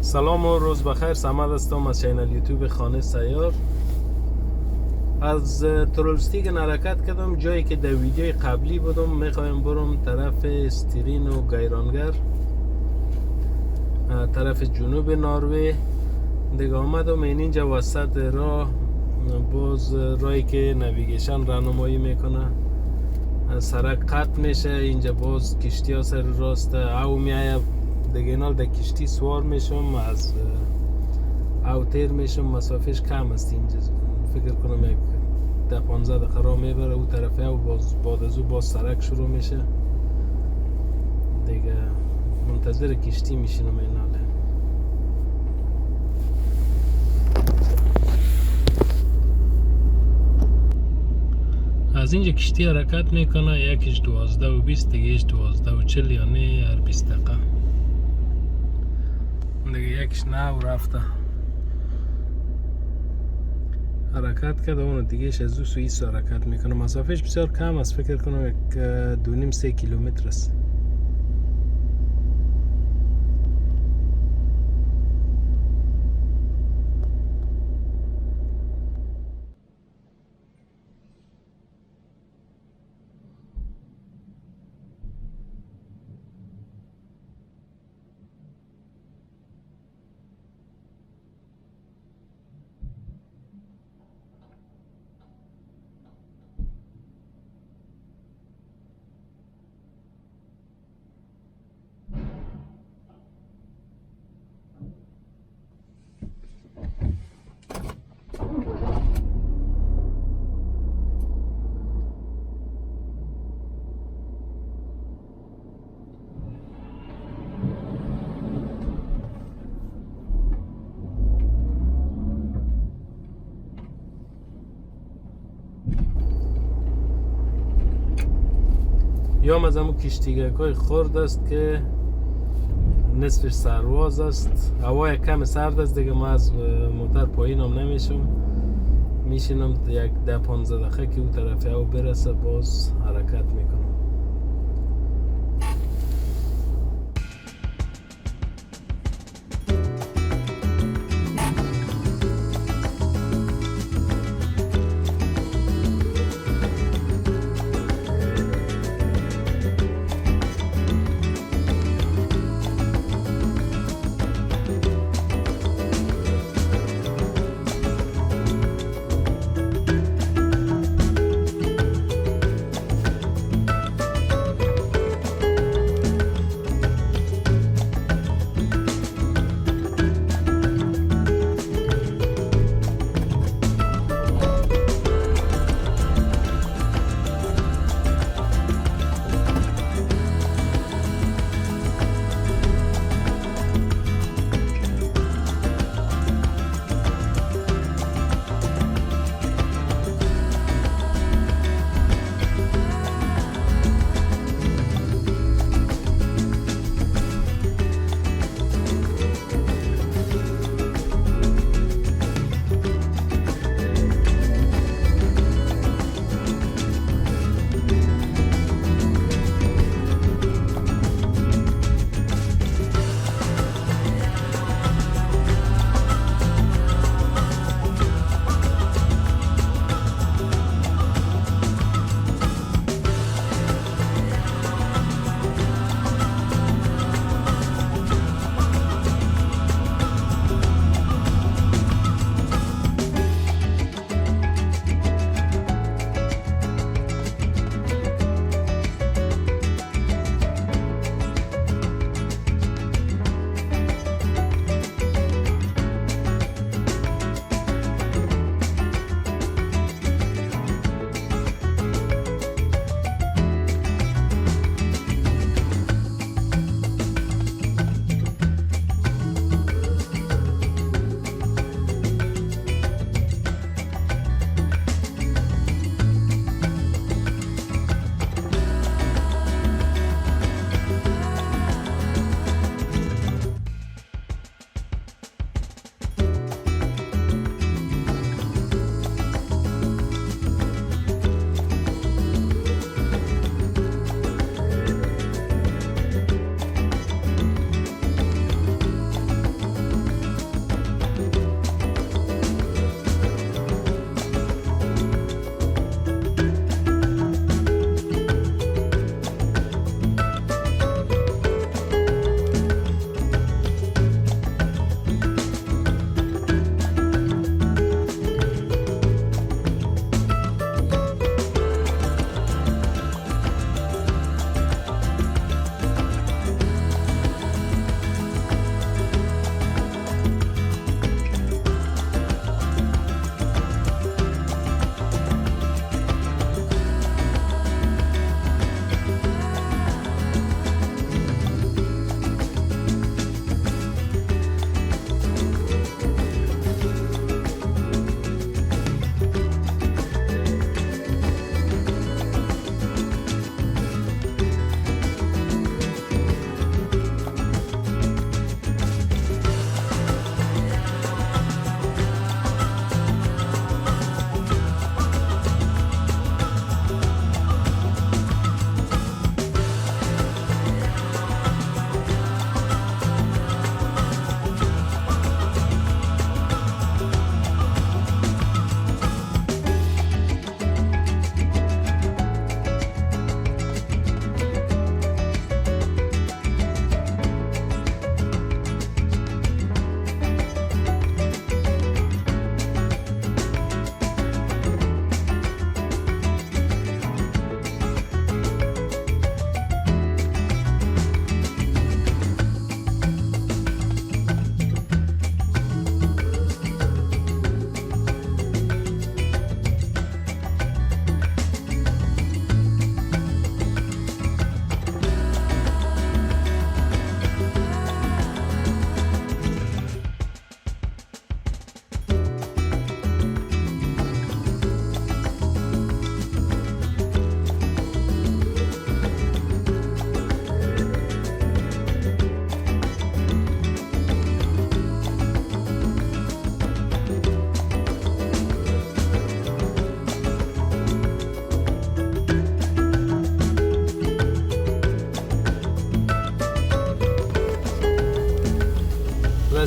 سلام و روز بخیر. صمد هستم از چینل یوتیوب خانه سیار. از ترولستیک حرکت کردم جایی که در ویدیوی قبلی بودم. میخوایم برم طرف استرین و گیرانگر، طرف جنوب ناروی. دیگه آمدم اینجا وسط راه، باز راهی که نویگیشن راهنمایی میکنه سرک قطع میشه. اینجا باز کشتی ها سر راسته او میایه دیگه، اینا در کشتی سوار میشم، از او تیر میشم. مسافش کم است اینجا، فکر کنم یک 10-15 دقیقه راه میبره او طرفه او باز بعد از او باز سرک شروع میشه دیگه. منتظر کشتی میشینم این حاله. از اینجا کشتی حرکت میکنه، یکیش 12:20 دیگهش 12:40، یعنی هر 20 دقیقه. دیگه یکیش نو رفته حرکت کرده، اون دیگهش از او سوئیس حرکت میکنه. مسافش بسیار کم است، فکر کنم یک 2.5-3 کیلومتر است. یا از همون کشتیگه های خورد است که نصفش سرواز است. هوا کم سرد است دیگه. ما از موتر پایین هم نمیشم، میشینم یک 10-15 دقیقه که اون طرفه او برسه باز حرکت میکنم.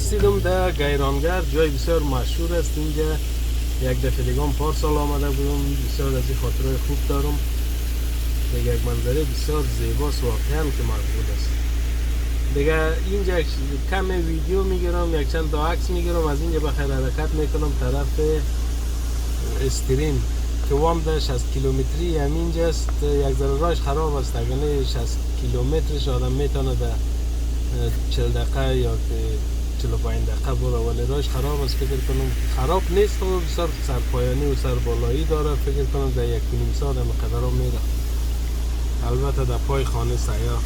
رسیدم در گیرانگر، جای بسیار مشهور است اینجا. یک دفعه دیگه هم پارسال آمده بودم، بسیار از این خاطرهای خوب دارم. دیگه یک منظره بسیار زیباست واقعا که مقبول است. دیگه اینجا کم ویدیو میگیرم، یک چند تا عکس میگیرم، از اینجا بخیر حرکت میکنم طرف استرین که وام ده 60 کیلومتری همینجاست. یک ذره راهش خراب است، اگر 60 کیلومترش آدم میتونه در 40 دقیقه یا 45 دقیقه بره، ولی راهش خراب است. فکر کنم خراب نیست و بسیار سرپایانی و سربالایی داره. فکر کنم در 1.5 ساعت هم قدر هم میره. البته در پای خانه سیار.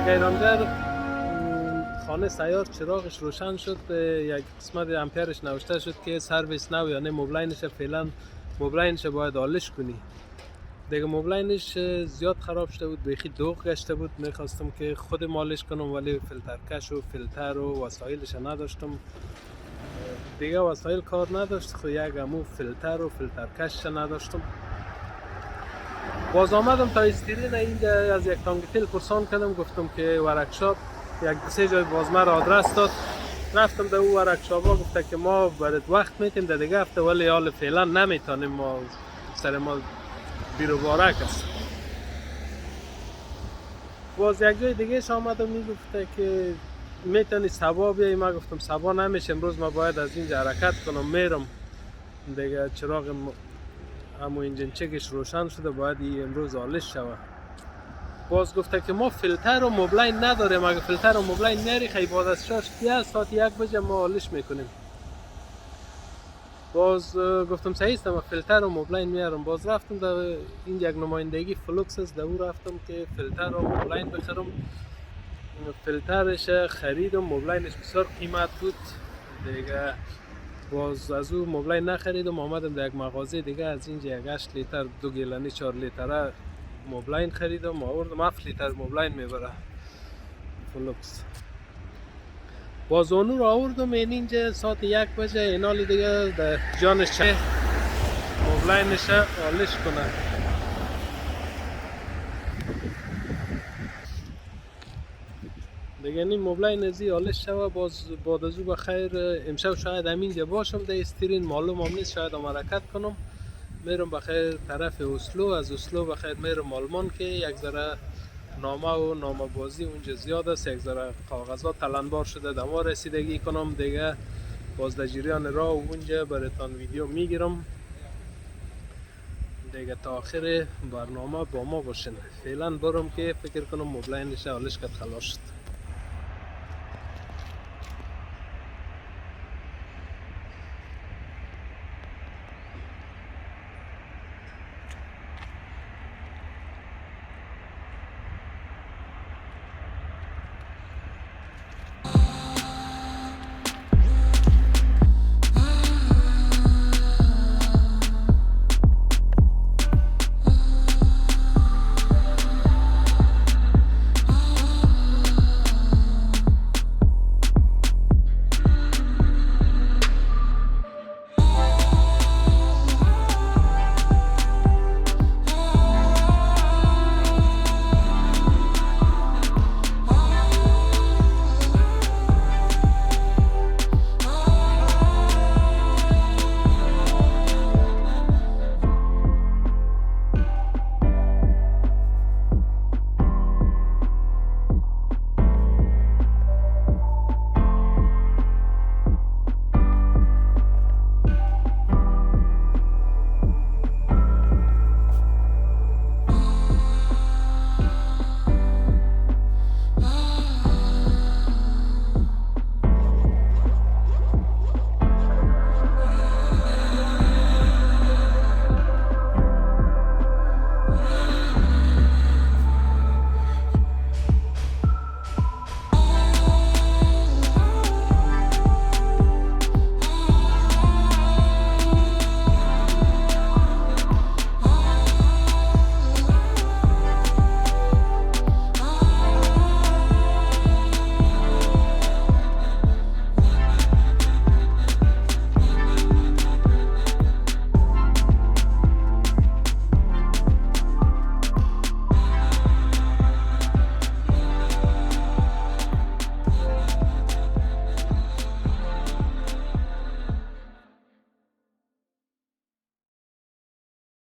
گیرانگر خانه سیار چراغش روشن شد، یک قسمت امپیرش نوشته شد که سرویس نو، یعنی موبلاینش فعلا موبلاینش باید آلش کنی. دیگه موبلاینش زیاد خراب شده بود، بیخی دوغ گشته بود. میخواستم که خود مالش کنم ولی فیلترکش و فیلتر و وسایلش نداشتم. دیگه وسایل کار نداشت، خو یک همو فیلتر و فیلترکش نداشتم. باز آمدم تا استیرین اینجا از یک تانک تیل پرسان کردم، گفتم که ورکشاپ یک دو سه جای باز مرا آدرس داد. رفتم در او ورکشاپ ها، گفته که ما برات وقت میتیم در دیگه هفته، ولی حال فعلا نمیتونیم، ما سر ما بیروبارک است. باز یک جای دیگه آمدم میگفته که میتونی صبا بیایی. ما گفتم صبا نمیشه، امروز ما باید از اینجا حرکت کنم، میرم دیگه. چراغ همو انجین چکش روشن شده، باید امروز آلش شود. باز گفته که ما فیلتر و موبلاین نداریم، اگه فیلتر و موبلاین میاری خیلی بعد از 6 ساعت 1 بجه ما آلش میکنیم. باز گفتم صحیح است، ما فیلتر و موبلاین میارم. باز رفتم در این یک نمایندگی فلوکس است، در او رفتم که فیلتر و موبلاین بخرم. فیلترش خریدم، موبلاینش بسیار قیمت بود دیگه. باز از او موبلاین نخریدم، آمدم در یک مغازه دیگه از اینجا یک 8 لیتر 2 گیلانی 4 لیتره موبلاین خریدم، آوردم 7 لیتر موبلاین میبره فلوکس. باز اونو رو آوردم اینجا ساعت 1 بجه، اینالی دیگه در جانش چه موبلاینش آلش کنه. دیگه این موبلاین ازی آلش شوه. باز بعد از او بخیر امشب شاید همینجا باشم در استیرین، معلوم هم نیست، شاید هم حرکت کنم. میرم بخیر طرف اسلو، از اسلو بخیر میرم آلمان که یک ذره نامه و نامه بازی اونجا زیاد است، یک ذره کاغذات تلنبار شده، دما رسیدگی کنم دیگه. باز در جریان راه اونجا براتان ویدیو میگیرم دیگه. تا آخر برنامه با ما باشین. فعلا برم که فکر کنم موبلاینش آلش کرد خلاص شد.